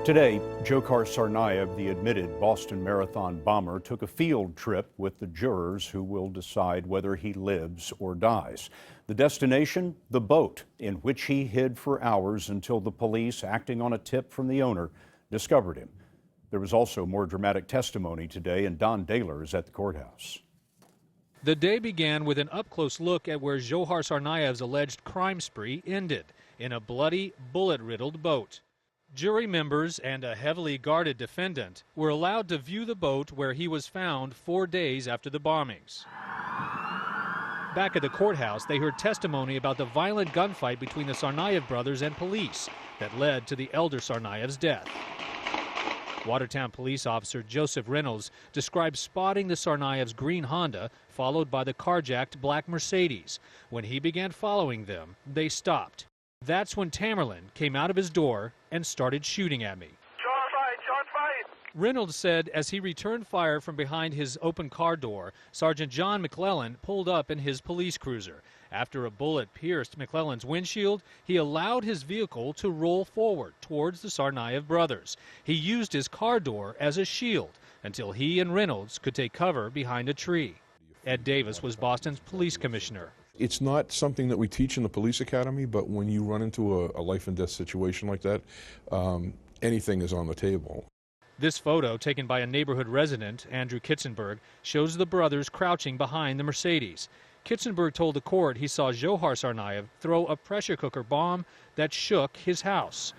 Today, Dzhokhar Tsarnaev, the admitted Boston Marathon bomber, took a field trip with the jurors who will decide whether he lives or dies. The destination, the boat, in which he hid for hours until the police, acting on a tip from the owner, discovered him. There was also more dramatic testimony today, and Dahler is at the courthouse. The day began with an up-close look at where Dzhokhar Tsarnaev's alleged crime spree ended, in a bloody, bullet-riddled boat. Jury members and a heavily guarded defendant were allowed to view the boat where he was found 4 days after the bombings. Back at the courthouse, they heard testimony about the violent gunfight between the Tsarnaev brothers and police that led to the elder Tsarnaev's death. Watertown police officer Joseph Reynolds described spotting the Tsarnaev's green Honda followed by the carjacked black Mercedes. When he began following them, they stopped. That's when Tamerlan came out of his door and started shooting at me. Shot fight. Reynolds said as he returned fire from behind his open car door, Sergeant John McClellan pulled up in his police cruiser. After a bullet pierced McClellan's windshield, he allowed his vehicle to roll forward towards the Tsarnaev brothers. He used his car door as a shield until he and Reynolds could take cover behind a tree. Ed Davis was Boston's police commissioner. It's not something that we teach in the police academy, but when you run into a life and death situation like that, anything is on the table. This photo, taken by a neighborhood resident, Andrew Kitzenberg, shows the brothers crouching behind the Mercedes. Kitzenberg told the court he saw Dzhokhar Tsarnaev throw a pressure cooker bomb that shook his house.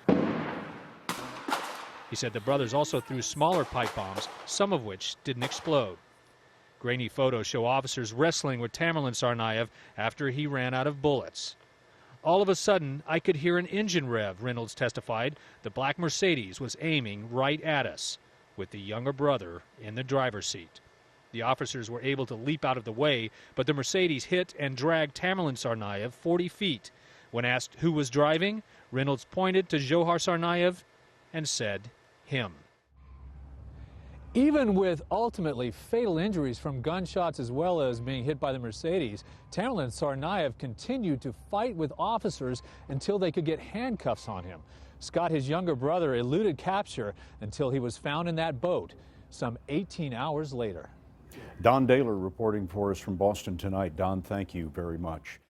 He said the brothers also threw smaller pipe bombs, some of which didn't explode. Grainy photos show officers wrestling with Tamerlan Tsarnaev after he ran out of bullets. All of a sudden, I could hear an engine rev, Reynolds testified. The black Mercedes was aiming right at us, with the younger brother in the driver's seat. The officers were able to leap out of the way, but the Mercedes hit and dragged Tamerlan Tsarnaev 40 feet. When asked who was driving, Reynolds pointed to Dzhokhar Tsarnaev and said, him. Even with ultimately fatal injuries from gunshots as well as being hit by the Mercedes, Tamerlan Tsarnaev continued to fight with officers until they could get handcuffs on him. Scott, his younger brother, eluded capture until he was found in that boat some 18 hours later. Dahler reporting for us from Boston tonight. Don, thank you very much.